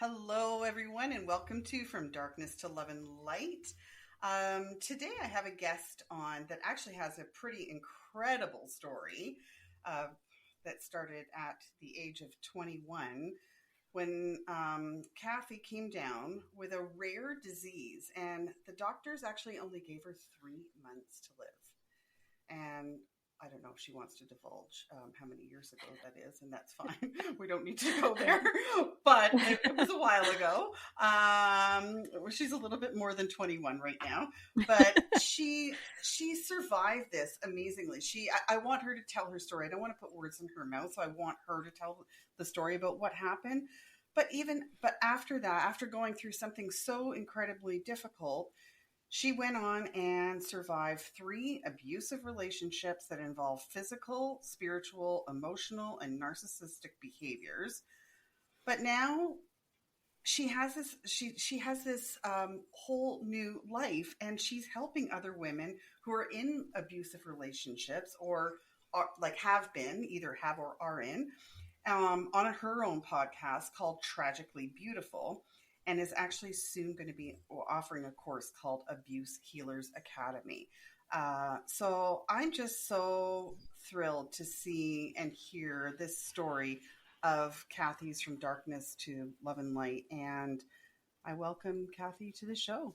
Hello, everyone, and welcome to From Darkness to Love and Light. Today, I have a guest on that actually has a pretty incredible story that started at the age of 21 when Kathy came down with a rare disease, and the doctors actually only gave her 3 months to live. And I don't know if she wants to divulge how many years ago that is, and that's fine. We don't need to go there, but it was a while ago. She's a little bit more than 21 right now, but she survived this amazingly. I want her to tell her story. I don't want to put words in her mouth, so I want her to tell the story about what happened. But after that, after going through something so incredibly difficult, she went on and survived 3 abusive relationships that involve physical, spiritual, emotional, and narcissistic behaviors. But now she has this whole new life, and she's helping other women who are in abusive relationships or either have or are in, on her own podcast called Tragically Beautiful, and is actually soon going to be offering a course called Abuse Healers Academy. So I'm just so thrilled to see and hear this story of Kathy's From Darkness to Love and Light. And I welcome Kathy to the show.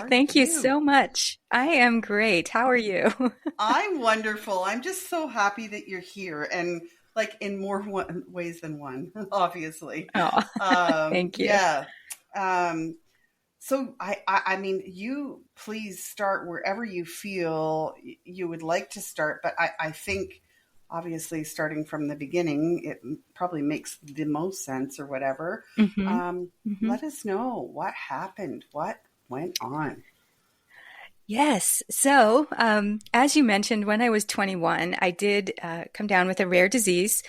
Thank you so much. I am great. How are you? I'm wonderful. I'm just so happy that you're here, and in more ways than one, obviously. Oh, thank you. Yeah. So I mean, you please start wherever you feel you would like to start. But I think obviously starting from the beginning, it probably makes the most sense or whatever. Let us know what happened, what went on. Yes. So, as you mentioned, when I was 21, I did come down with a rare disease.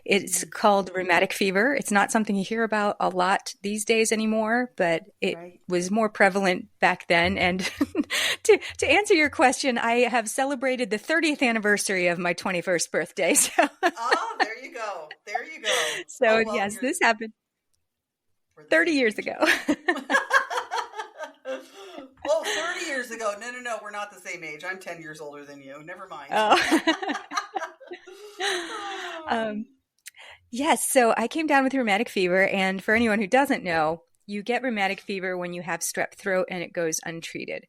It's called rheumatic fever. It's not something you hear about a lot these days anymore, but it was more prevalent back then. And to answer your question, I have celebrated the 30th anniversary of my 21st birthday. So oh, there you go. There you go. So, yes, this happened 30 years ago. Oh, 30 years ago. No, we're not the same age. I'm 10 years older than you. Never mind. Yes, so I came down with rheumatic fever, and for anyone who doesn't know, you get rheumatic fever when you have strep throat and it goes untreated.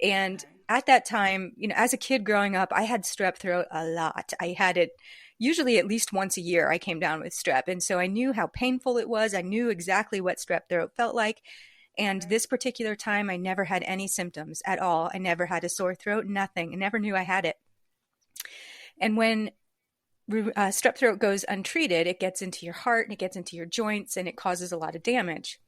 And at that time, as a kid growing up, I had strep throat a lot. I had it usually at least once a year. I came down with strep, and so I knew how painful it was. I knew exactly what strep throat felt like. And this particular time, I never had any symptoms at all. I never had a sore throat, nothing. I never knew I had it. And when strep throat goes untreated, it gets into your heart and it gets into your joints and it causes a lot of damage.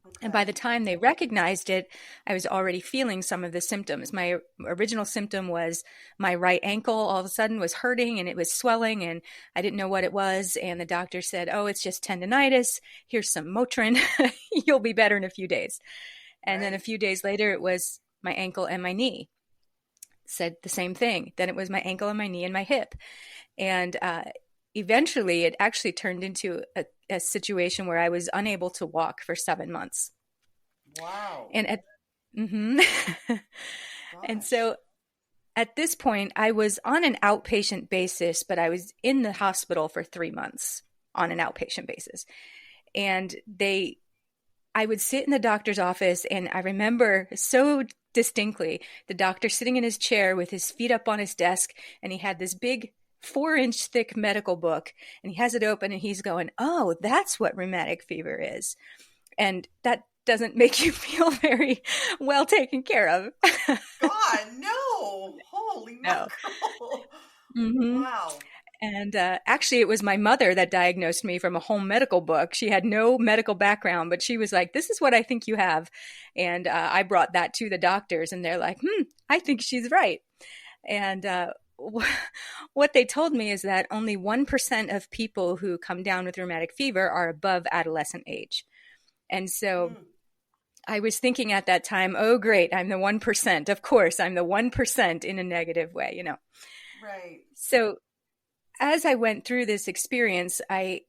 Okay. And by the time they recognized it, I was already feeling some of the symptoms. My original symptom was my right ankle all of a sudden was hurting and it was swelling and I didn't know what it was. And the doctor said, oh, it's just tendonitis. Here's some Motrin. You'll be better in a few days. And then a few days later, it was my ankle and my knee. Said the same thing. Then it was my ankle and my knee and my hip. And eventually it actually turned into a situation where I was unable to walk for 7 months. Wow. And and so at this point I was on an outpatient basis, but I was in the hospital for 3 months on an outpatient basis. And I would sit in the doctor's office, and I remember so distinctly the doctor sitting in his chair with his feet up on his desk, and he had this big 4-inch thick medical book, and he has it open and he's going, oh, that's what rheumatic fever is. And that doesn't make you feel very well taken care of. God, no. Holy mackerel. Wow. And actually, it was my mother that diagnosed me from a home medical book. She had no medical background, but she was like, this is what I think you have. And I brought that to the doctors, and they're like, I think she's right. And what they told me is that only 1% of people who come down with rheumatic fever are above adolescent age. And so I was thinking at that time, oh, great, I'm the 1%. Of course, I'm the 1% in a negative way, Right. So as I went through this experience, I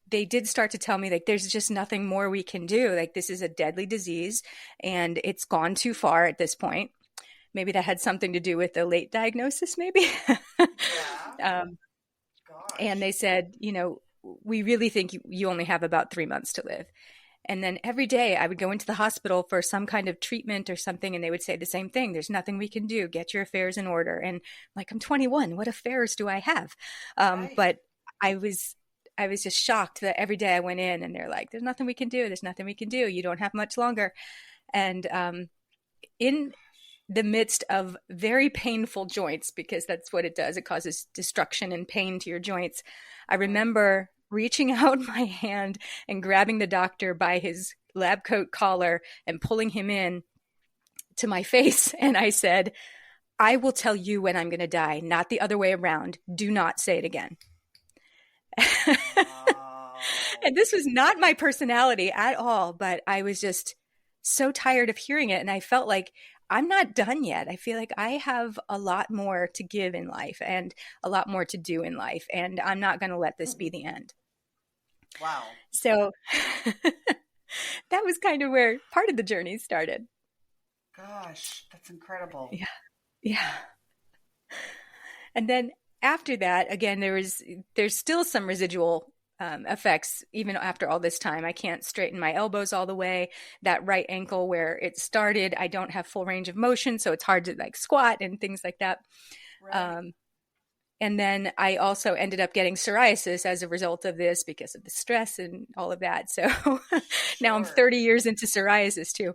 they did start to tell me, like, there's just nothing more we can do. Like, this is a deadly disease and it's gone too far at this point. Maybe that had something to do with the late diagnosis, maybe. Yeah. And they said, we really think you only have about 3 months to live. And then every day I would go into the hospital for some kind of treatment or something, and they would say the same thing. There's nothing we can do. Get your affairs in order. And like, I'm 21. What affairs do I have? Right. But I was just shocked that every day I went in and they're like, there's nothing we can do. There's nothing we can do. You don't have much longer. And in the midst of very painful joints, because that's what it does. It causes destruction and pain to your joints. I remember reaching out my hand and grabbing the doctor by his lab coat collar and pulling him in to my face. And I said, I will tell you when I'm going to die, not the other way around. Do not say it again. Wow. And this was not my personality at all, but I was just so tired of hearing it. And I felt like I'm not done yet. I feel like I have a lot more to give in life and a lot more to do in life. And I'm not going to let this be the end. Wow. So that was kind of where part of the journey started. Gosh, that's incredible. Yeah. Yeah. And then after that, again, there's still some residual effects even after all this time. I can't straighten my elbows all the way. That right ankle where it started, I don't have full range of motion, so it's hard to like squat and things like that. Right. And then I also ended up getting psoriasis as a result of this because of the stress and all of that. So now I'm 30 years into psoriasis too.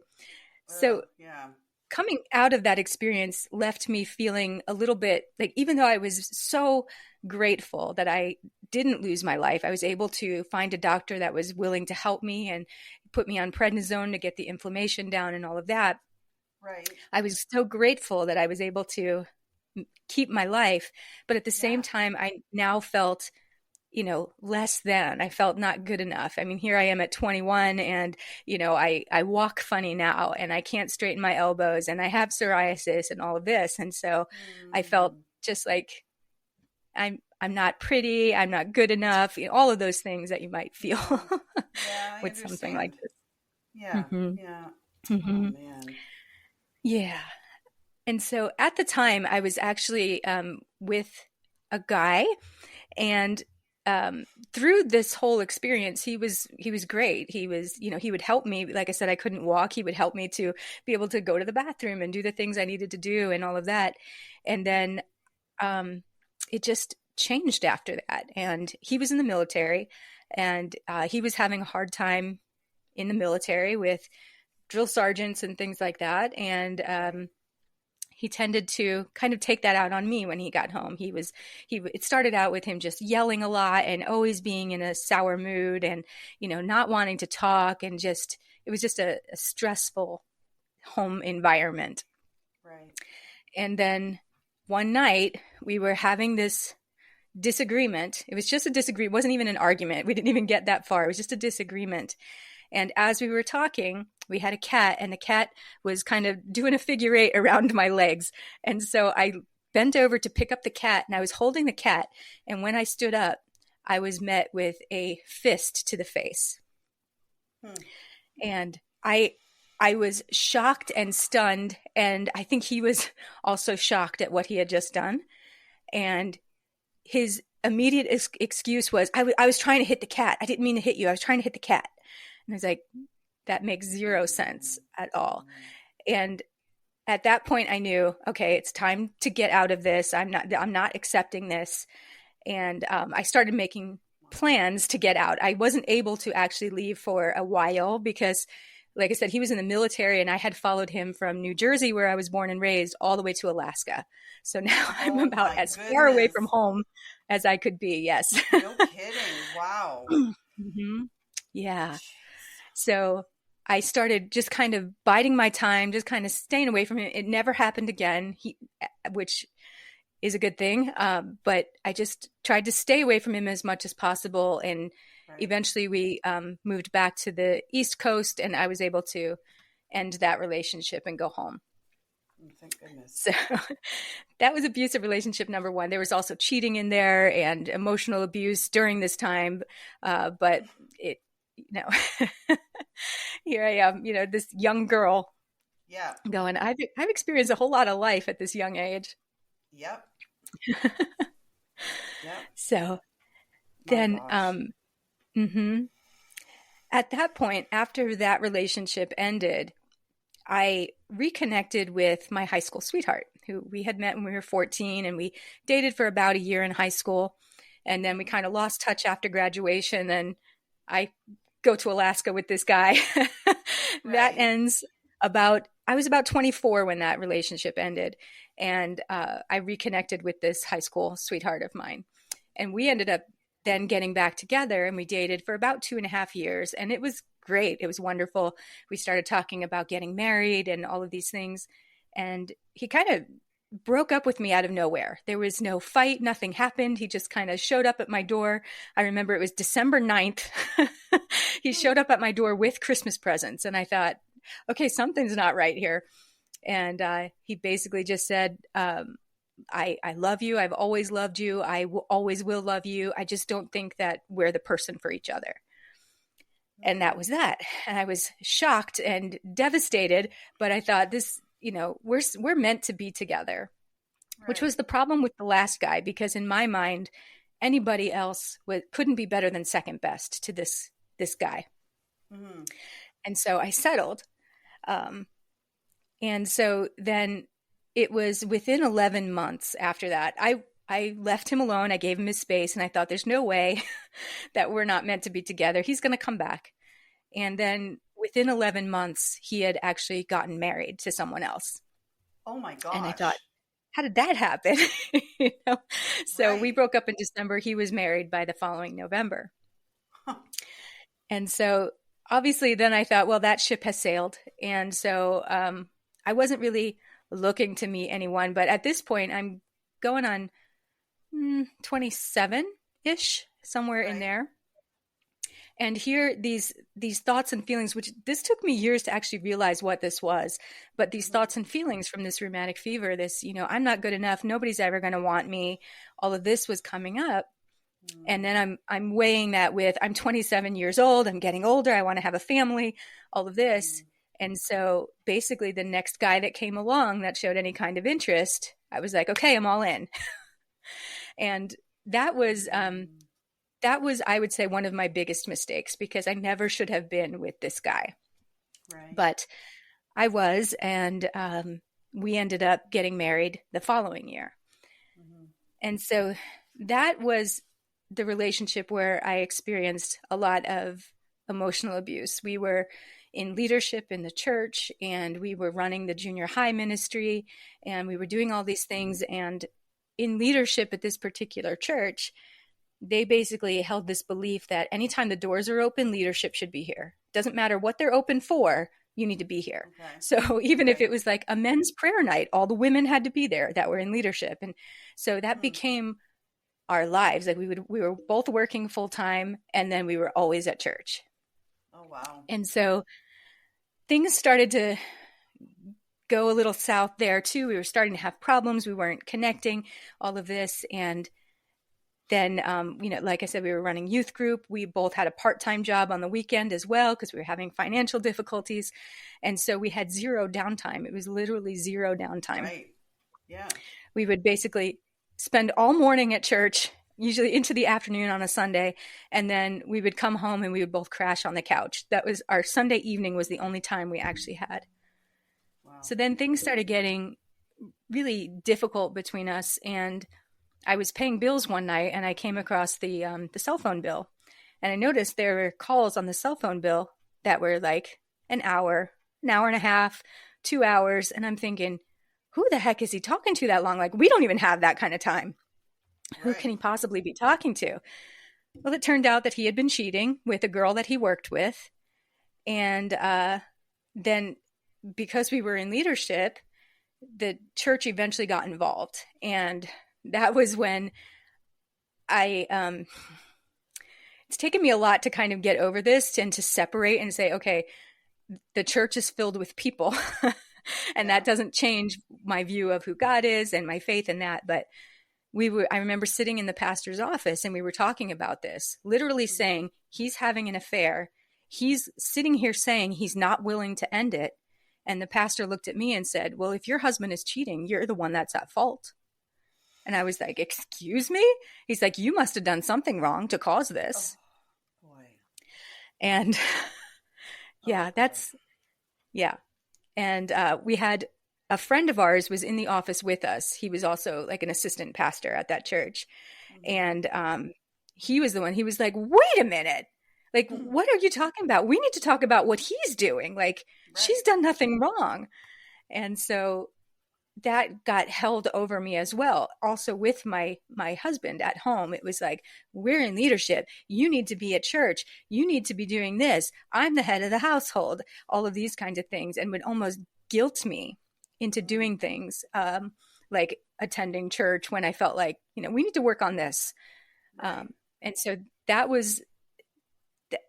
So yeah. Coming out of that experience left me feeling a little bit like, even though I was so grateful that I didn't lose my life, I was able to find a doctor that was willing to help me and put me on prednisone to get the inflammation down and all of that. Right. I was so grateful that I was able to keep my life. But at the same time, I now felt, less than. I felt not good enough. I mean, here I am at 21 and, I walk funny now and I can't straighten my elbows and I have psoriasis and all of this. And so I felt just like I'm not pretty, I'm not good enough, all of those things that you might feel with something like this. Yeah. Mm-hmm. Yeah. Mm-hmm. Oh, man. Yeah. And so at the time I was actually with a guy, and through this whole experience, he was great. He was, he would help me. Like I said, I couldn't walk. He would help me to be able to go to the bathroom and do the things I needed to do and all of that. And then it just changed after that. And he was in the military, and he was having a hard time in the military with drill sergeants and things like that. And he tended to kind of take that out on me when he got home. It started out with him just yelling a lot and always being in a sour mood and, not wanting to talk, and it was just a stressful home environment. Right. And then one night we were having this disagreement. It was just a disagreement. It wasn't even an argument. We didn't even get that far. It was just a disagreement. And as we were talking, we had a cat, and the cat was kind of doing a figure eight around my legs. And so I bent over to pick up the cat, and I was holding the cat. And when I stood up, I was met with a fist to the face. And I was shocked and stunned. And I think he was also shocked at what he had just done. And his immediate excuse was, I was trying to hit the cat. I didn't mean to hit you. I was trying to hit the cat. And I was like, that makes zero sense at all. And at that point I knew, okay, it's time to get out of this. I'm not accepting this. And I started making plans to get out. I wasn't able to actually leave for a while because, like I said, he was in the military, and I had followed him from New Jersey, where I was born and raised, all the way to Alaska. So now I'm about as far away from home as I could be. Yes. No kidding. Wow. Mm-hmm. Yeah. So I started just kind of biding my time, just kind of staying away from him. It never happened again, which is a good thing. But I just tried to stay away from him as much as possible. And eventually we moved back to the East Coast, and I was able to end that relationship and go home. Thank goodness. So that was abusive relationship number one. There was also cheating in there and emotional abuse during this time. But it, you know, here I am, you know, this young girl Yeah. going, I've experienced a whole lot of life at this young age. Yep. Yep. So My then, gosh. at that point, after that relationship ended, I reconnected with my high school sweetheart, who we had met when we were 14, and we dated for about a year in high school. And then we kind of lost touch after graduation. And I go to Alaska with this guy. That Right. ends I was about 24 when that relationship ended. And I reconnected with this high school sweetheart of mine. And we ended up then getting back together, and we dated for about 2.5 years. And it was great. It was wonderful. We started talking about getting married and all of these things. And he kind of broke up with me out of nowhere. There was no fight, nothing happened. He just kind of showed up at my door. I remember it was December 9th. He showed up at my door with Christmas presents. And I thought, okay, something's not right here. And he basically just said, I love you. I've always loved you. Always will love you. I just don't think that we're the person for each other. And that was that. And I was shocked and devastated, but I thought this, you know, we're meant to be together, which was the problem with the last guy, because in my mind, anybody else couldn't be better than second best to this guy. Mm-hmm. And so I settled. And so then it was within 11 months after that, I left him alone. I gave him his space, and I thought, there's no way that we're not meant to be together. He's going to come back. And then within 11 months, he had actually gotten married to someone else. Oh my gosh. And I thought, how did that happen? You know? So we broke up in December. He was married by the following November. And so obviously then I thought, well, that ship has sailed. And so I wasn't really looking to meet anyone. But at this point, I'm going on 27-ish, somewhere in there. And here, these thoughts and feelings, which this took me years to actually realize what this was, but these thoughts and feelings from this rheumatic fever, this, you know, I'm not good enough, nobody's ever going to want me, all of this was coming up. And then I'm weighing that with, I'm 27 years old, I'm getting older, I want to have a family, all of this. And so basically the next guy that came along that showed any kind of interest, I was like, okay, I'm all in. And that was, I would say, one of my biggest mistakes, because I never should have been with this guy. But I was, and we ended up getting married the following year. And so that was the relationship where I experienced a lot of emotional abuse. We were in leadership in the church, and we were running the junior high ministry, and we were doing all these things. And in leadership at this particular church, they basically held this belief that anytime the doors are open, leadership should be here. Doesn't matter what they're open for, you need to be here. So even if it was like a men's prayer night, all the women had to be there that were in leadership. And so that became our lives. Like we were both working full time, and then we were always at church. Oh, wow. And so things started to go a little south there too. We were starting to have problems. We weren't connecting, all of this. And then, you know, like I said, we were running youth group. We both had a part-time job on the weekend as well, because we were having financial difficulties. And so we had zero downtime. It was literally zero downtime. Right. Yeah. We would basically spend all morning at church, usually into the afternoon on a Sunday. And then we would come home and we would both crash on the couch. That was our Sunday evening, was the only time we actually had. Wow. So then things started getting really difficult between us. And I was paying bills one night, and I came across the cell phone bill, and I noticed there were calls on the cell phone bill that were like an hour and a half, 2 hours. And I'm thinking, who the heck is he talking to that long? Like, we don't even have that kind of time. Who can he possibly be talking to? Well, it turned out that he had been cheating with a girl that he worked with. And then because we were in leadership, the church eventually got involved. And that was when it's taken me a lot to kind of get over this and to separate and say, okay, the church is filled with people. And that doesn't change my view of who God is and my faith in that. But I remember sitting in the pastor's office and we were talking about this, literally saying he's having an affair. He's sitting here saying he's not willing to end it. And the pastor looked at me and said, well, if your husband is cheating, you're the one that's at fault. And I was like, excuse me? He's like, you must have done something wrong to cause this. Oh, boy. And yeah, yeah. And we had a friend of ours was in the office with us. He was also like an assistant pastor at that church. And he was the one, he was like, wait a minute. Like, what are you talking about? We need to talk about what he's doing. Like, she's done nothing wrong. And so that got held over me as well. Also with my husband at home, it was like, we're in leadership. You need to be at church. You need to be doing this. I'm the head of the household. All of these kinds of things, and would almost guilt me into doing things like attending church when I felt like, we need to work on this. And so that was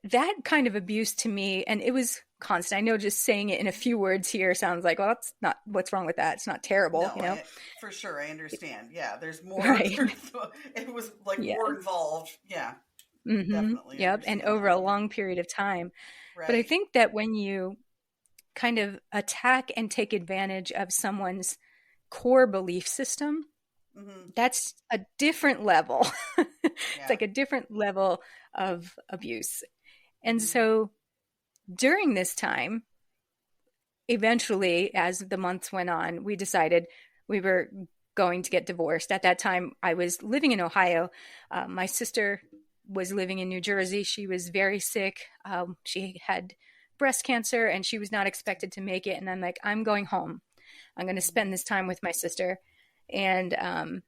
that kind of abuse to me. And it was constant. I know just saying it in a few words here sounds like, well, that's not, what's wrong with that? It's not terrible, No, for sure. I understand. Yeah. There's more. Right. It was like more involved. Yeah. Mm-hmm. Definitely. Yep. And over a long period of time. Right. But I think that when you kind of attack and take advantage of someone's core belief system, that's a different level. It's like a different level of abuse. And so during this time, eventually, as the months went on, we decided we were going to get divorced. At that time, I was living in Ohio. My sister was living in New Jersey. She was very sick. She had breast cancer and she was not expected to make it. And I'm like, I'm going home. I'm going to spend this time with my sister. And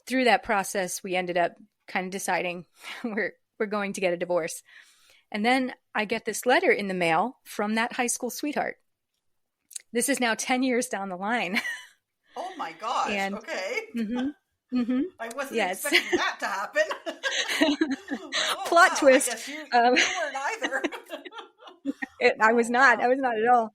through that process, we ended up kind of deciding we're going to get a divorce. And then I get this letter in the mail from that high school sweetheart. This is now 10 years down the line. Oh my gosh. And, okay. I wasn't expecting that to happen. Plot twist. I guess you weren't either. I was not at all.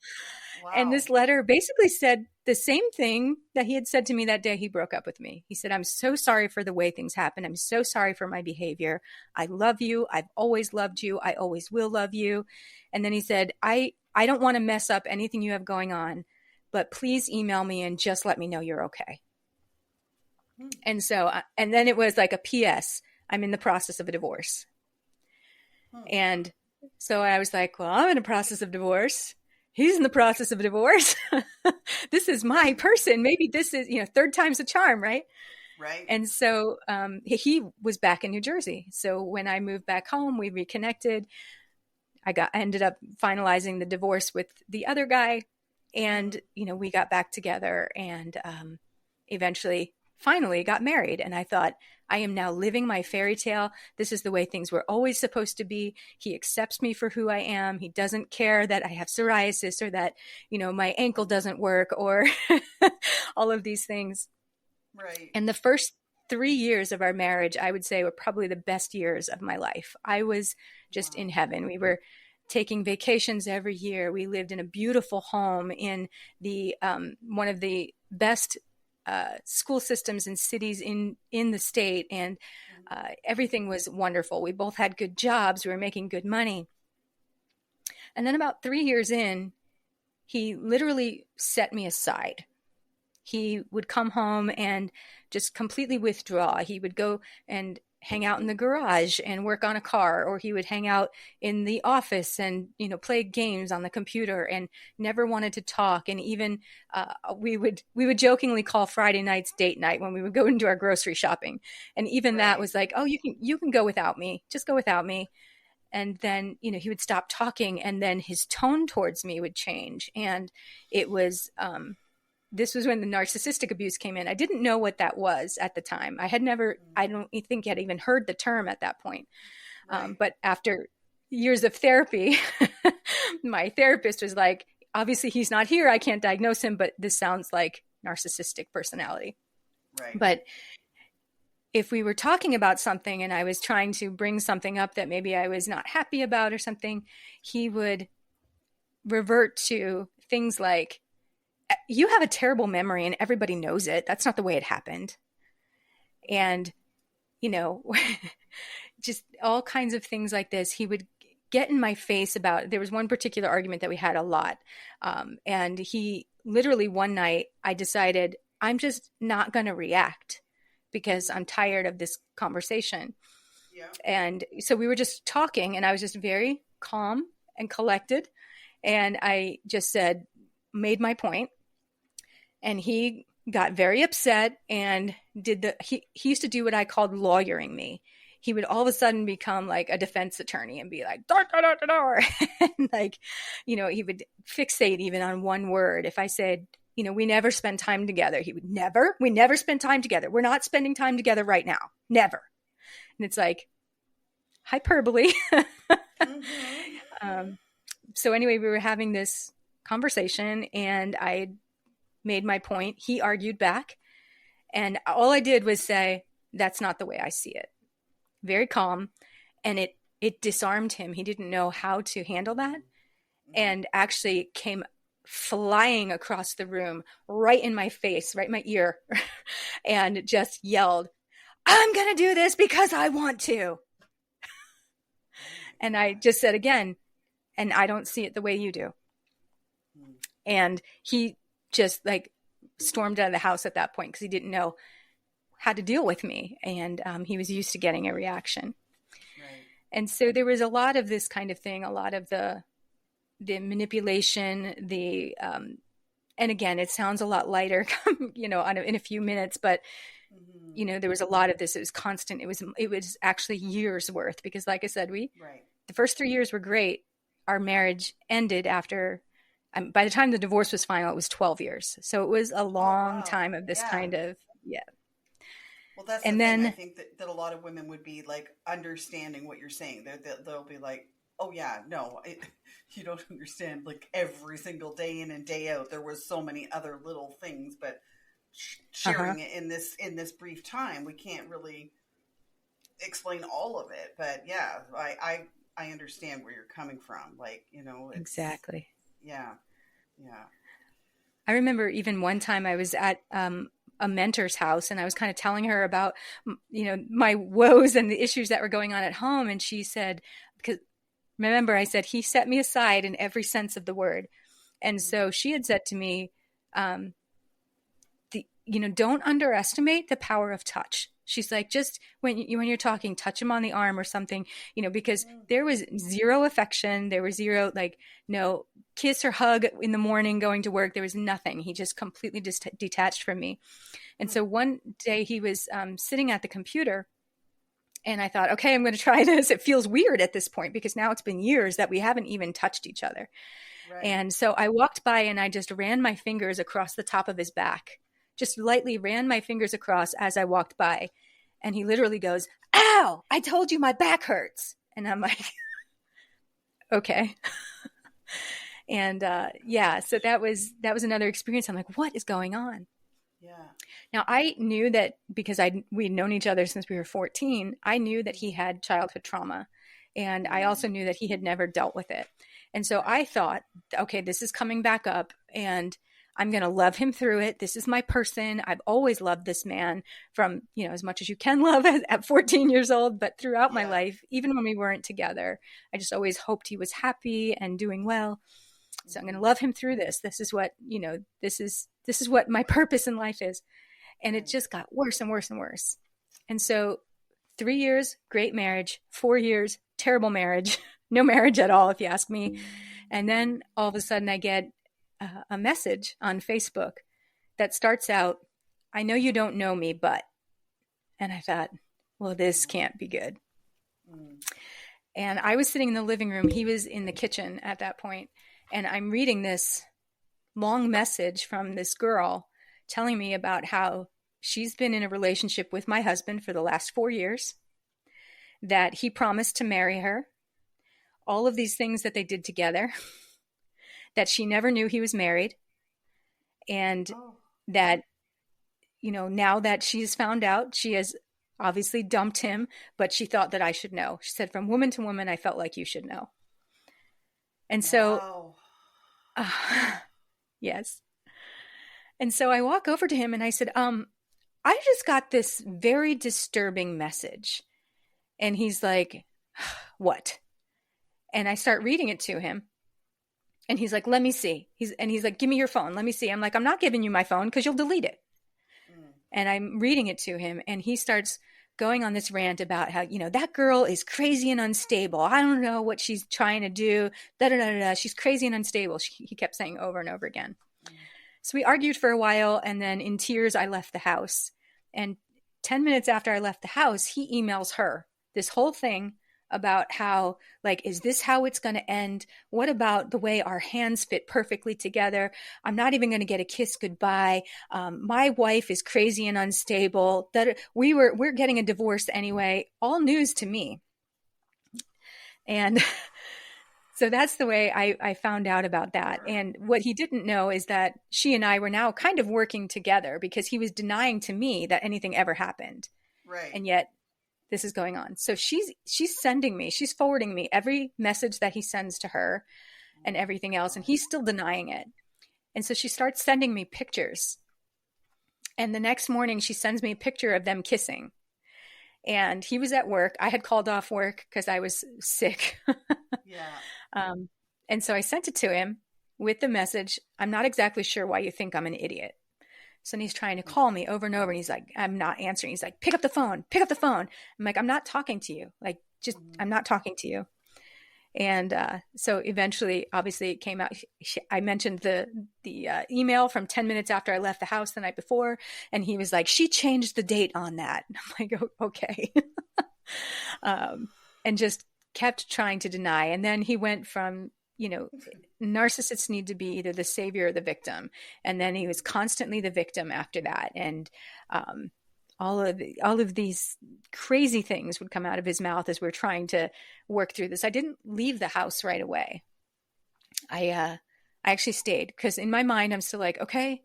Wow. And this letter basically said the same thing that he had said to me that day he broke up with me. He said, I'm so sorry for the way things happened. I'm so sorry for my behavior. I love you. I've always loved you. I always will love you. And then he said, I don't want to mess up anything you have going on, but please email me and just let me know you're okay. And so, and then it was like a PS, I'm in the process of a divorce. And so I was like, well, I'm in the process of divorce. He's in the process of divorce. This is my person. Maybe this is, third time's a charm, right? Right. And so he was back in New Jersey. So when I moved back home, we reconnected. I ended up finalizing the divorce with the other guy. And, we got back together and eventually, finally got married. And I thought, I am now living my fairy tale. This is the way things were always supposed to be. He accepts me for who I am. He doesn't care that I have psoriasis or that, my ankle doesn't work or all of these things. Right. And the first 3 years of our marriage, I would say, were probably the best years of my life. I was just in heaven. We were taking vacations every year. We lived in a beautiful home in the one of the best school systems and cities in the state. And everything was wonderful. We both had good jobs. We were making good money. And then about 3 years in, he literally set me aside. He would come home and just completely withdraw. He would go and hang out in the garage and work on a car, or he would hang out in the office and, play games on the computer and never wanted to talk. And even we would jokingly call Friday nights date night when we would go and do our grocery shopping. And even that was like, oh, you can go without me. Just go without me. And then, he would stop talking and then his tone towards me would change. And it was, this was when the narcissistic abuse came in. I didn't know what that was at the time. I don't think I'd even heard the term at that point. Right. But after years of therapy, my therapist was like, obviously he's not here. I can't diagnose him, but this sounds like narcissistic personality. Right. But if we were talking about something and I was trying to bring something up that maybe I was not happy about or something, he would revert to things like, you have a terrible memory and everybody knows it. That's not the way it happened. And, you know, just all kinds of things like this. He would get in my face about, there was one particular argument that we had a lot. And he literally one night, I decided I'm just not going to react because I'm tired of this conversation. Yeah. And so we were just talking and I was just very calm and collected. And I just said, made my point. And he got very upset and he used to do what I called lawyering me. He would all of a sudden become like a defense attorney and be like, dar, dar, dar, dar, dar. And like, you know, he would fixate even on one word. If I said, you know, we never spend time together, he would we never spend time together. We're not spending time together right now. Never. And it's like hyperbole. Mm-hmm. So anyway, we were having this conversation and I made my point. He argued back. And all I did was say, that's not the way I see it. Very calm. And it disarmed him. He didn't know how to handle that. And actually came flying across the room, right in my face, right in my ear, and just yelled, I'm going to do this because I want to. And I just said again, and I don't see it the way you do. And he just like stormed out of the house at that point because he didn't know how to deal with me. And he was used to getting a reaction. Right. And so there was a lot of this kind of thing, a lot of the manipulation, and again, it sounds a lot lighter, you know, in a few minutes, but you know, there was a lot of this. It was constant. It was actually years worth because like I said, the first 3 years were great. Our marriage ended after, by the time the divorce was final, it was 12 years. So it was a long time of this kind of, Well, that's and the thing. I think that a lot of women would be like understanding what you're saying. They'll be like, oh yeah, no, you don't understand. Like every single day in and day out, there was so many other little things, but sharing it in this brief time, we can't really explain all of it. But yeah, I understand where you're coming from. Like, you know, exactly. Yeah. I remember even one time I was at a mentor's house and I was kind of telling her about, you know, my woes and the issues that were going on at home. And she said, because remember I said, he set me aside in every sense of the word. And so she had said to me, you know, don't underestimate the power of touch. She's like, just when you're talking, touch him on the arm or something, you know, because there was zero affection. There was zero, like, no kiss or hug in the morning going to work. There was nothing. He just completely detached from me. And so one day he was sitting at the computer and I thought, okay, I'm going to try this. It feels weird at this point because now it's been years that we haven't even touched each other. Right. And so I walked by and I just ran my fingers across the top of his back. Just lightly ran my fingers across as I walked by. And he literally goes, ow, I told you my back hurts. And I'm like, okay. And so that was another experience. I'm like, what is going on? Yeah. Now I knew that because we'd known each other since we were 14, I knew that he had childhood trauma. And I also knew that he had never dealt with it. And so I thought, okay, this is coming back up and I'm going to love him through it. This is my person. I've always loved this man from, you know, as much as you can love at 14 years old, but throughout my life, even when we weren't together, I just always hoped he was happy and doing well. So I'm going to love him through this. This is what, you know, this is what my purpose in life is. And it just got worse and worse and worse. And so 3 years, great marriage, 4 years, terrible marriage, no marriage at all, if you ask me. And then all of a sudden I get a message on Facebook that starts out, I know you don't know me, but, and I thought, well, this can't be good. And I was sitting in the living room. He was in the kitchen at that point. And I'm reading this long message from this girl telling me about how she's been in a relationship with my husband for the last 4 years, that he promised to marry her, all of these things that they did together, that she never knew he was married, and that, you know, now that she's found out, she has obviously dumped him, but she thought that I should know. She said, from woman to woman, I felt like you should know. And so, yes. And so I walk over to him and I said, I just got this very disturbing message. And he's like, what? And I start reading it to him. And he's like, let me see. He's like, give me your phone. Let me see. I'm like, I'm not giving you my phone because you'll delete it. And I'm reading it to him. And he starts going on this rant about how, that girl is crazy and unstable. I don't know what she's trying to do. Da, da, da, da, da. She's crazy and unstable. He kept saying over and over again. So we argued for a while. And then in tears, I left the house. And 10 minutes after I left the house, he emails her this whole thing about how, like, is this how it's going to end? What about the way our hands fit perfectly together? I'm not even going to get a kiss goodbye. My wife is crazy and unstable. That we're getting a divorce anyway. All news to me. And so that's the way I found out about that. And what he didn't know is that she and I were now kind of working together because he was denying to me that anything ever happened. Right. And yet this is going on. So she's forwarding me every message that he sends to her and everything else. And he's still denying it. And so she starts sending me pictures. And the next morning she sends me a picture of them kissing. And he was at work. I had called off work because I was sick. Yeah. And so I sent it to him with the message, I'm not exactly sure why you think I'm an idiot. So he's trying to call me over and over. And he's like, I'm not answering. He's like, pick up the phone. I'm like, I'm not talking to you. Like, just, I'm not talking to you. And so eventually, obviously it came out. I mentioned the email from 10 minutes after I left the house the night before. And he was like, she changed the date on that. I'm like, oh, okay. And just kept trying to deny. And then he went from, narcissists need to be either the savior or the victim. And then he was constantly the victim after that. And all of these crazy things would come out of his mouth as we're trying to work through this. I didn't leave the house right away. I actually stayed because in my mind, I'm still like, okay,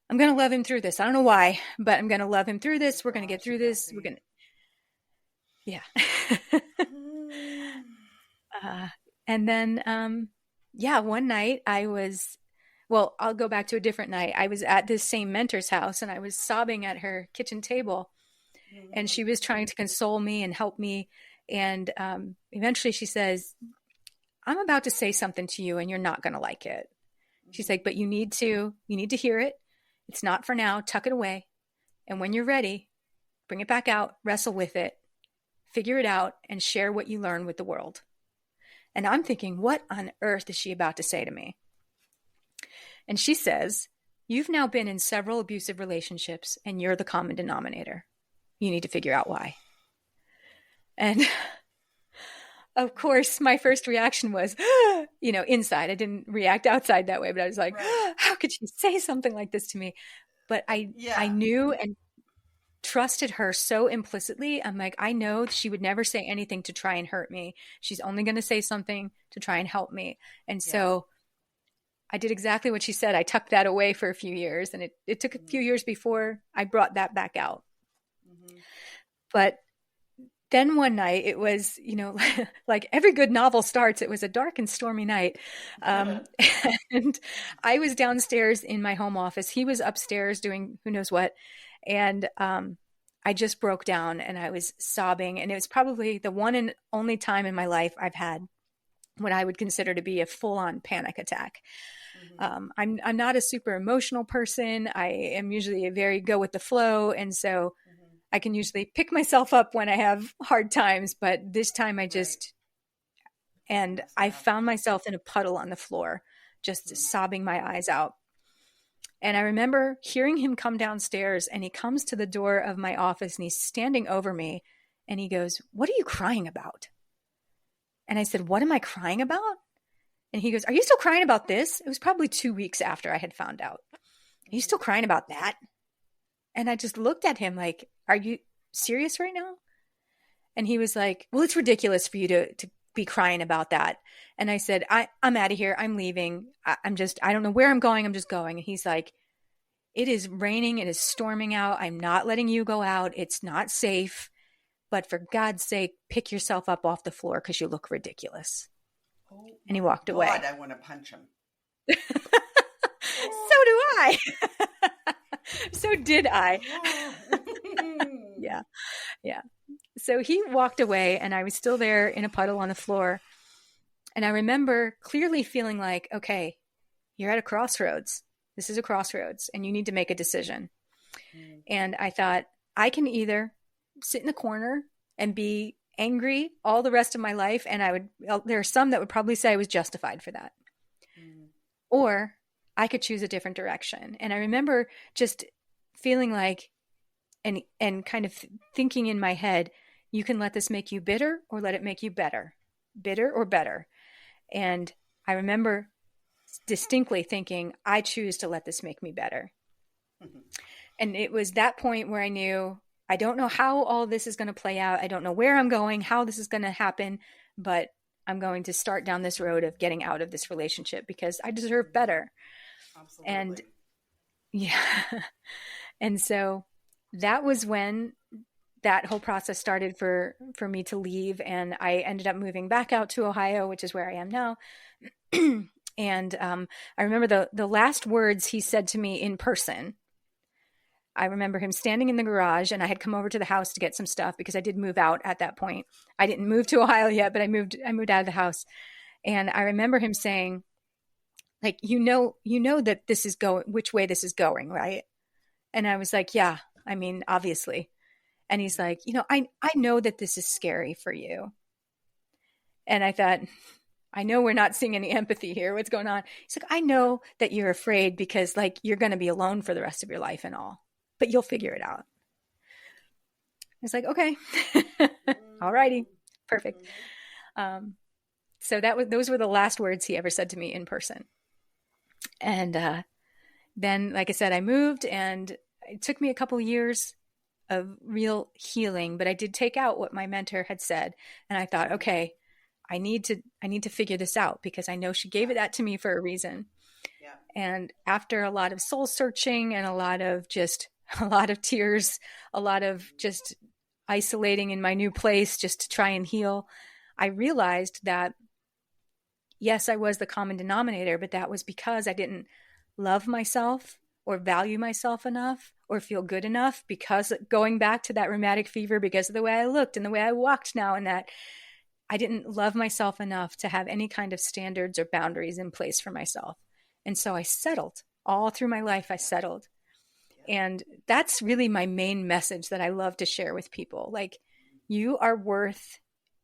I'm going to love him through this. I don't know why, but I'm going to love him through this. We're going to get through this. We're going to, yeah. And then, one night I'll go back to a different night. I was at this same mentor's house and I was sobbing at her kitchen table and she was trying to console me and help me. And eventually she says, I'm about to say something to you and you're not going to like it. She's like, but you need to hear it. It's not for now. Tuck it away. And when you're ready, bring it back out, wrestle with it, figure it out, and share what you learn with the world. And I'm thinking, what on earth is she about to say to me? And she says, you've now been in several abusive relationships and you're the common denominator. You need to figure out why. And of course, my first reaction was, inside. I didn't react outside that way, but I was like, right. How could she say something like this to me? But I knew and trusted her so implicitly. I'm like, I know she would never say anything to try and hurt me. She's only going to say something to try and help me. And so I did exactly what she said. I tucked that away for a few years and it took a few years before I brought that back out. Mm-hmm. But then one night it was, like every good novel starts, it was a dark and stormy night. And I was downstairs in my home office. He was upstairs doing who knows what. And I just broke down and I was sobbing. And it was probably the one and only time in my life I've had what I would consider to be a full-on panic attack. Mm-hmm. I'm not a super emotional person. I am usually a very go with the flow. And so I can usually pick myself up when I have hard times. But this time I just, and I found myself in a puddle on the floor, just sobbing my eyes out. And I remember hearing him come downstairs and he comes to the door of my office and he's standing over me and he goes, what are you crying about? And I said, what am I crying about? And he goes, are you still crying about this? It was probably 2 weeks after I had found out. Are you still crying about that? And I just looked at him like, are you serious right now? And he was like, well, it's ridiculous for you to be crying about that. And I said, I'm out of here. I'm leaving. I don't know where I'm going. I'm just going. And he's like, it is raining. It is storming out. I'm not letting you go out. It's not safe. But for God's sake, pick yourself up off the floor because you look ridiculous. Oh, and he walked away. I want to punch him. So do I. So did I. Yeah. Yeah. So he walked away and I was still there in a puddle on the floor. And I remember clearly feeling like, okay, you're at a crossroads. This is a crossroads and you need to make a decision. And I thought, I can either sit in the corner and be angry all the rest of my life. And there are some that would probably say I was justified for that. Or I could choose a different direction. And I remember just feeling like, and kind of thinking in my head, you can let this make you bitter or let it make you better. Bitter or better. And I remember distinctly thinking, I choose to let this make me better. And it was that point where I knew, I don't know how all this is going to play out. I don't know where I'm going, how this is going to happen, but I'm going to start down this road of getting out of this relationship because I deserve better. Absolutely. And yeah. And so that was when that whole process started for me to leave. And I ended up moving back out to Ohio, which is where I am now. And I remember the last words he said to me in person. I remember him standing in the garage, and I had come over to the house to get some stuff because I did move out at that point. I didn't move to Ohio yet, but I moved out of the house. And I remember him saying, like, you know that this is going, which way this is going, right? And I was like, yeah, I mean, obviously. And he's like, I know that this is scary for you. And I thought, I know we're not seeing any empathy here. What's going on? He's like, I know that you're afraid because like you're going to be alone for the rest of your life and all, but you'll figure it out. I was like, okay, all righty, perfect. So those were the last words he ever said to me in person. And then, like I said, I moved, and it took me a couple of years of real healing, but I did take out what my mentor had said, and I thought, okay, I need to figure this out because I know she gave that to me for a reason. Yeah. And after a lot of soul searching and a lot of tears, a lot of just isolating in my new place just to try and heal, I realized that yes, I was the common denominator, but that was because I didn't love myself or value myself enough or feel good enough, because going back to that rheumatic fever, because of the way I looked and the way I walked now, and that I didn't love myself enough to have any kind of standards or boundaries in place for myself. And so I settled. All through my life, I settled. And that's really my main message that I love to share with people. Like, you are worth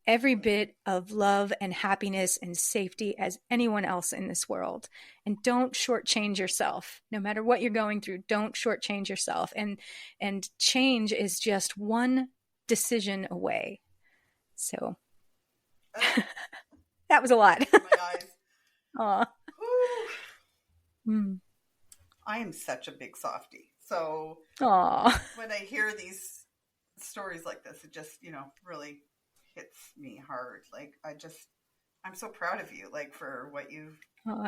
every bit of love and happiness and safety as anyone else in this world. And don't shortchange yourself. No matter what you're going through, don't shortchange yourself. And change is just one decision away. So that was a lot. My eyes. Aw. I am such a big softie. So Aw. when I hear these stories like this, it just, really hits me hard. Like, I'm so proud of you, like, for what you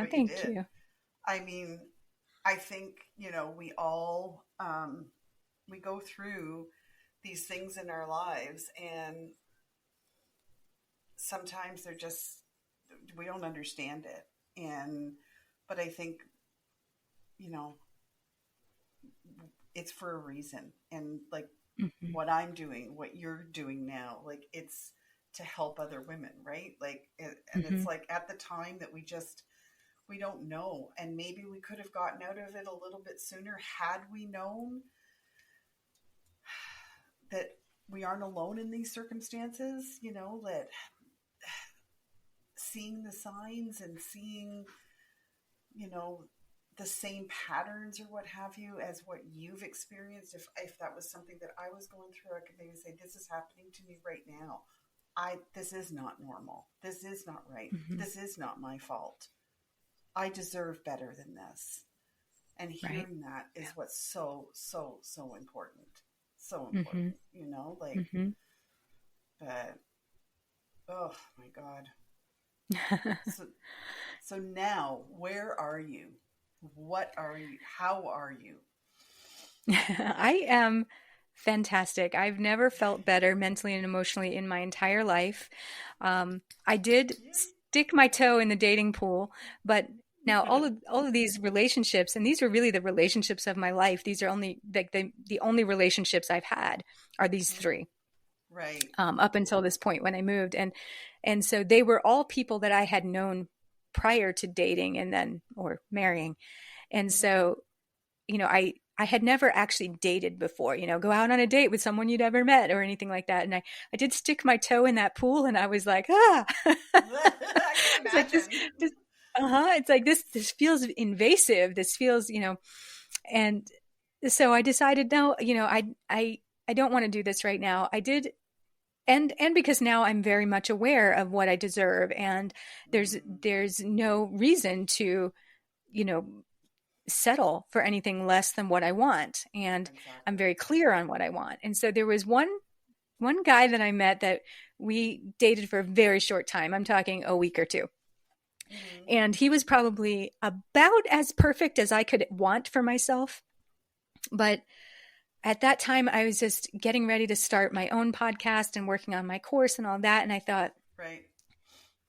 Thank did. you. I mean, I think, we all, we go through these things in our lives, and sometimes we don't understand it. But I think, it's for a reason. And like, what I'm doing, what you're doing now, like, it's to help other women, right? Like, and it's like, at the time that we don't know. And maybe we could have gotten out of it a little bit sooner had we known that we aren't alone in these circumstances, that seeing the signs and seeing, the same patterns or what have you as what you've experienced. If that was something that I was going through, I could maybe say, this is happening to me right now. This is not normal. This is not right. This is not my fault. I deserve better than this. And hearing that is what's so, so, so important. So important, but, oh my God. So now, where are you? What are you? How are you? I am fantastic. I've never felt better mentally and emotionally in my entire life. I did stick my toe in the dating pool, but Now, all of these relationships, and these are really the relationships of my life. These are only like the only relationships I've had are these three, right? Up until this point when I moved, and so they were all people that I had known prior to dating and then or marrying, and so I had never actually dated before. Go out on a date with someone you'd ever met or anything like that, and I did stick my toe in that pool, and I was like, ah, I can it's like this. imagine. It's like this feels invasive. This feels, and so I decided, no, I don't want to do this right now. I did. And because now I'm very much aware of what I deserve, and there's no reason to, you know, settle for anything less than what I want. And Exactly. I'm very clear on what I want. And so there was one guy that I met that we dated for a very short time. I'm talking a week or two. And he was probably about as perfect as I could want for myself. But at that time, I was just getting ready to start my own podcast and working on my course and all that. And I thought, right,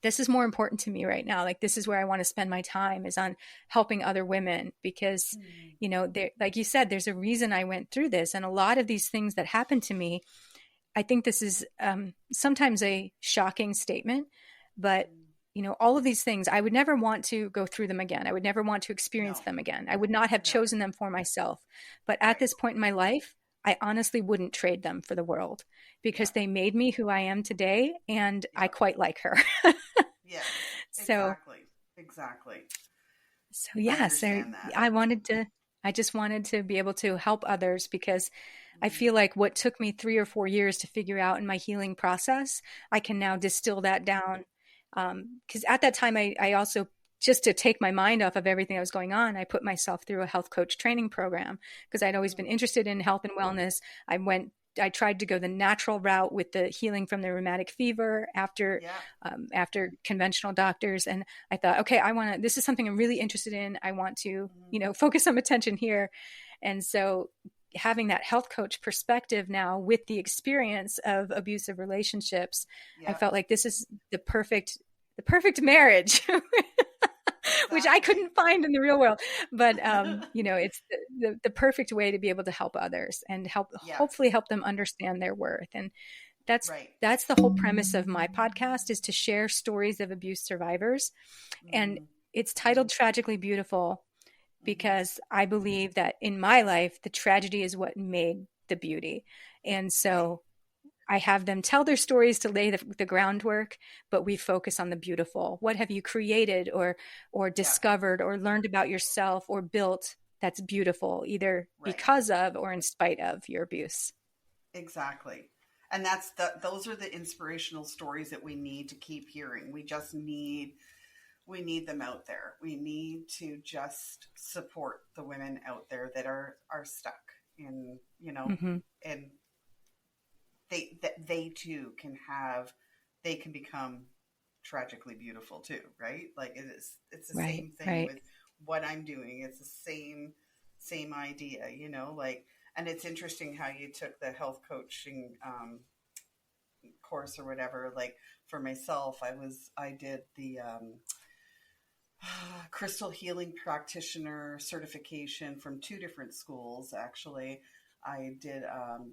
this is more important to me right now. Like, this is where I want to spend my time, is on helping other women, because, like you said, there's a reason I went through this. And a lot of these things that happened to me, I think this is sometimes a shocking statement, but all of these things, I would never want to go through them again. I would never want to experience them again. I would not have chosen them for myself. But at this point in my life, I honestly wouldn't trade them for the world, because they made me who I am today, and I quite like her. Yeah, So exactly. So yeah, I just wanted to be able to help others, because I feel like what took me 3 or 4 years to figure out in my healing process, I can now distill that down. Because at that time, I also, just to take my mind off of everything that was going on, I put myself through a health coach training program, because I'd always been interested in health and wellness. I tried to go the natural route with the healing from the rheumatic fever after conventional doctors. And I thought, okay, this is something I'm really interested in. I want to, focus some attention here. And so having that health coach perspective now, with the experience of abusive relationships, I felt like this is the perfect marriage. Which I couldn't find in the real world, but it's the perfect way to be able to help others and hopefully help them understand their worth. And that's the whole premise of my podcast, is to share stories of abuse survivors. And it's titled Tragically Beautiful, because I believe that in my life, the tragedy is what made the beauty. And so I have them tell their stories to lay the groundwork, but we focus on the beautiful. What have you created or discovered or learned about yourself or built that's beautiful, either because of or in spite of your abuse? Exactly. And those are the inspirational stories that we need to keep hearing. We need them out there. We need to just support the women out there that are stuck in, and they too they can become tragically beautiful too, right? Like it's the same thing with what I'm doing. It's the same idea, like, and it's interesting how you took the health coaching course or whatever. Like for myself, I did the crystal healing practitioner certification from 2 different schools, actually. I did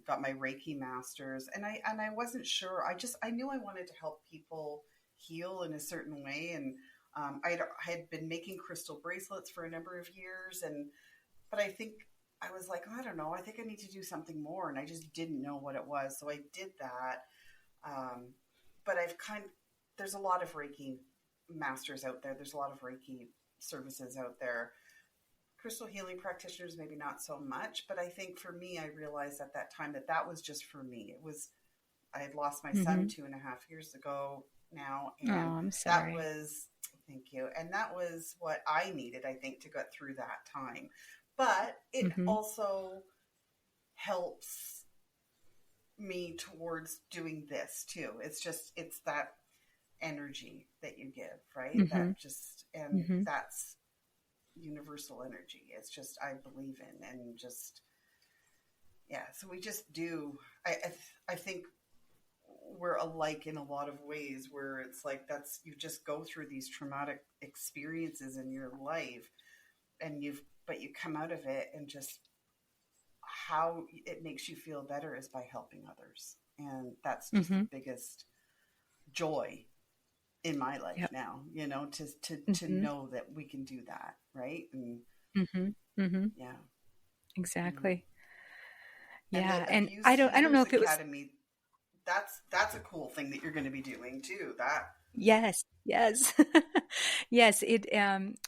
got my Reiki masters, and I wasn't sure. I knew I wanted to help people heal in a certain way, and I had been making crystal bracelets for a number of years, but I think I was like, I don't know, I think I need to do something more, and I just didn't know what it was, so I did that. But there's a lot of Reiki masters out there. There's a lot of Reiki services out there. Crystal healing practitioners, maybe not so much, but I think for me, I realized at that time that was just for me. I had lost my son 2.5 years ago now. And I'm sorry. Thank you. And that was what I needed, I think, to get through that time. But it also helps me towards doing this too. It's that energy that you give, right? That just, and that's universal energy. It's just, I believe in, and just, so we just do. I think we're alike in a lot of ways, where it's like you just go through these traumatic experiences in your life, and but you come out of it, and just how it makes you feel better is by helping others. And that's just the biggest joy in my life Yep. now, to know that we can do that. Right. And yeah, Exactly. and the Yeah. And Abuse I don't know Healers if it was, Academy, that's a cool thing that you're going to be doing too. That yes, yes. Yes, it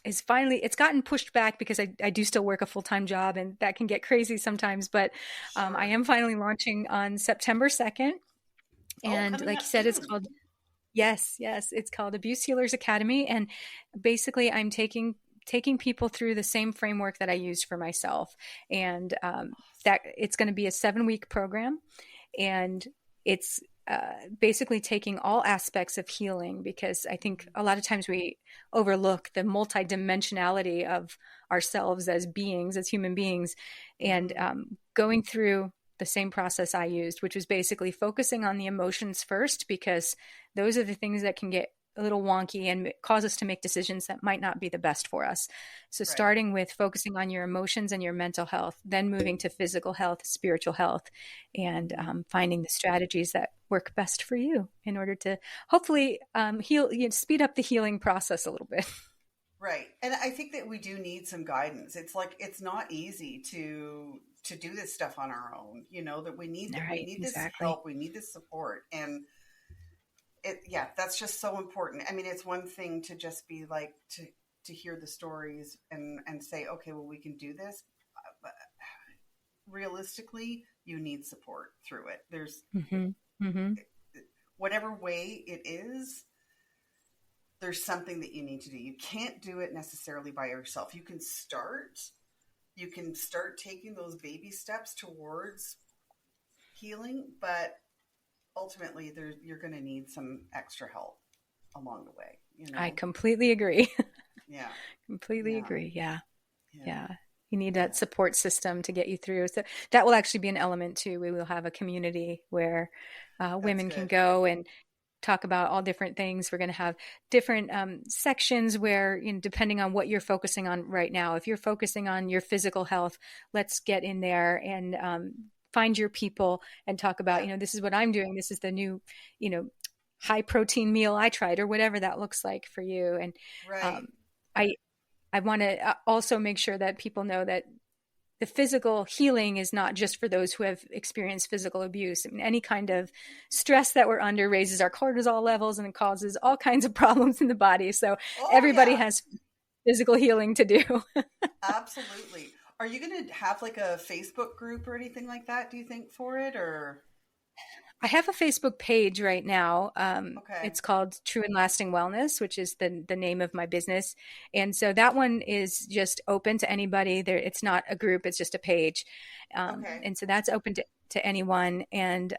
is finally, it's gotten pushed back because I do still work a full-time job and that can get crazy sometimes, but I Sure. am finally launching on September 2nd. Oh, And coming like up you said, it's soon. called, yes, yes, it's called Abuse Healers Academy. And basically I'm taking people through the same framework that I used for myself. And that it's going to be a 7-week program. And it's basically taking all aspects of healing, because I think a lot of times we overlook the multidimensionality of ourselves as beings, as human beings, and Mm-hmm. going through the same process I used, which was basically focusing on the emotions first, because those are the things that can get a little wonky and cause us to make decisions that might not be the best for us. So Right. starting with focusing on your emotions and your mental health, then moving to physical health, spiritual health, and Mm-hmm. finding the strategies that work best for you in order to hopefully speed up the healing process a little bit. Right. And I think that we do need some guidance. It's like it's not easy to do this stuff on our own, that All we right, need this exactly. help, we need this support. And yeah, that's just so important. I mean, it's one thing to just be like to hear the stories and say, okay, well, we can do this. But realistically, you need support through it. There's Mm-hmm. Mm-hmm. whatever way it is, there's something that you need to do. You can't do it necessarily by yourself. You can start taking those baby steps towards healing, but ultimately you're going to need some extra help along the way. I completely agree. Yeah. Completely Yeah. agree. Yeah. Yeah. Yeah. You need Yeah. that support system to get you through. So that will actually be an element too. We will have a community where That's women can good. go and talk about all different things. We're going to have different sections where, depending on what you're focusing on right now, if you're focusing on your physical health, let's get in there and find your people and talk about, Yeah. this is what I'm doing. This is the new, high protein meal I tried, or whatever that looks like for you. And Right. um, I, I want to also make sure that people know that the physical healing is not just for those who have experienced physical abuse. I mean, any kind of stress that we're under raises our cortisol levels and it causes all kinds of problems in the body. So Oh everybody yeah. has physical healing to do. Absolutely. Are you going to have like a Facebook group or anything like that, do you think, for it, or I have a Facebook page right now. okay. It's called True and Lasting Wellness, which is the name of my business, and so that one is just open to anybody. There, it's not a group; it's just a page, Okay. and so that's open to anyone. And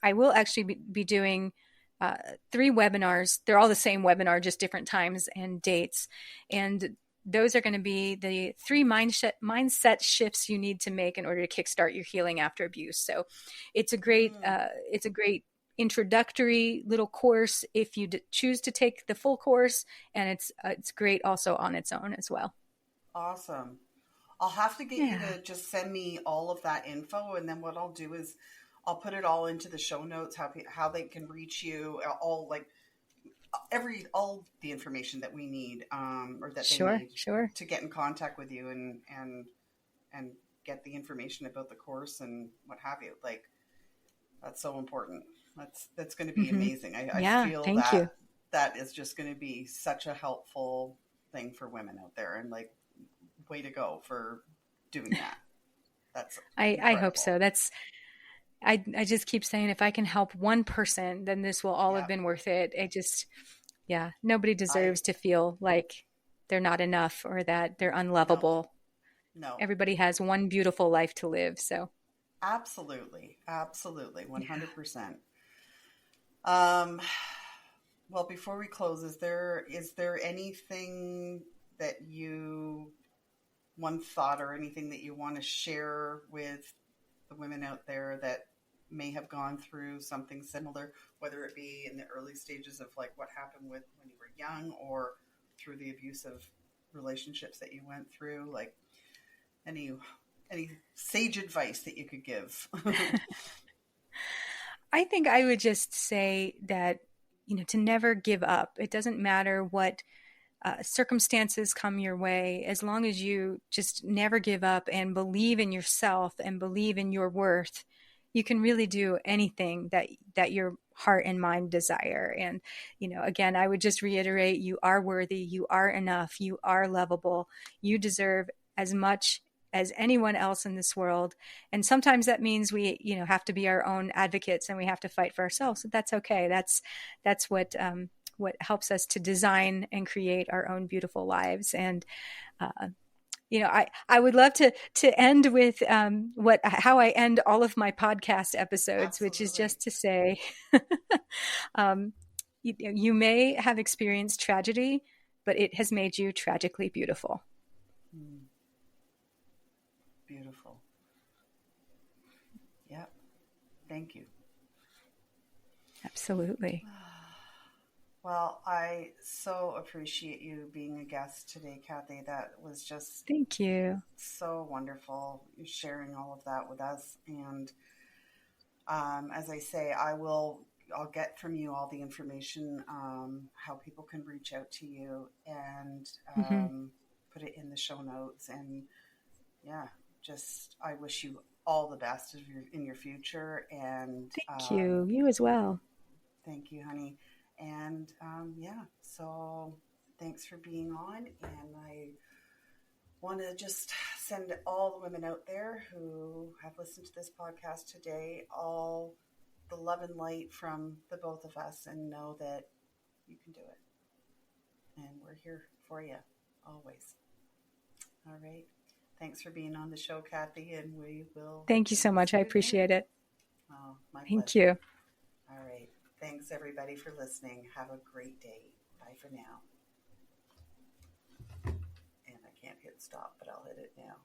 I will actually be doing 3 webinars. They're all the same webinar, just different times and dates, and those are going to be the 3 mindset shifts you need to make in order to kickstart your healing after abuse. So Mm, it's a great introductory little course if you choose to take the full course, and it's great also on its own as well. awesome. I'll have to get you Yeah, to just send me all of that info, and then what I'll do is I'll put it all into the show notes, how they can reach you, all like all the information that we need, or that they sure, need sure. to get in contact with you and get the information about the course and what have you. Like that's so important. That's going to be Hmm. amazing. I Yeah, feel thank you. that is just going to be such a helpful thing for women out there, and like way to go for doing that. That's I hope incredible. so. I just keep saying, if I can help one person, then this will all have Yep. been worth it. It just, yeah, nobody I deserves to feel like they're not enough or that they're no, unlovable. no. Everybody has one beautiful life to live. So, Absolutely. Absolutely. yeah. 100%. Um well, before we close, is there anything that you one thought or anything that you want to share with the women out there that may have gone through something similar, whether it be in the early stages of like what happened with when you were young or through the abusive relationships that you went through, like any sage advice that you could give? I think I would just say that, to never give up. It doesn't matter what circumstances come your way, as long as you just never give up and believe in yourself and believe in your worth, you can really do anything that your heart and mind desire. And, again, I would just reiterate, you are worthy, you are enough, you are lovable, you deserve as much as anyone else in this world. And sometimes that means we, have to be our own advocates and we have to fight for ourselves. So that's okay. That's what helps us to design and create our own beautiful lives. And, I would love to end with how I end all of my podcast episodes, Absolutely. which is just to say, you may have experienced tragedy, but it has made you tragically beautiful. Beautiful. Yep. Thank you. Absolutely. Well, I so appreciate you being a guest today, Kathy. That was just Thank you. So wonderful. You sharing all of that with us. And as I say, I'll get from you all the information, how people can reach out to you, and put it in the show notes. And yeah, just I wish you all the best in your future. And thank you. You as well. Thank you, honey. And so thanks for being on. And I want to just send all the women out there who have listened to this podcast today all the love and light from the both of us, and know that you can do it. And we're here for you always. All right. Thanks for being on the show, Kathy, and we will. Thank you so much. I appreciate it. Oh, my pleasure. Thank you. All right. Thanks, everybody, for listening. Have a great day. Bye for now. And I can't hit stop, but I'll hit it now.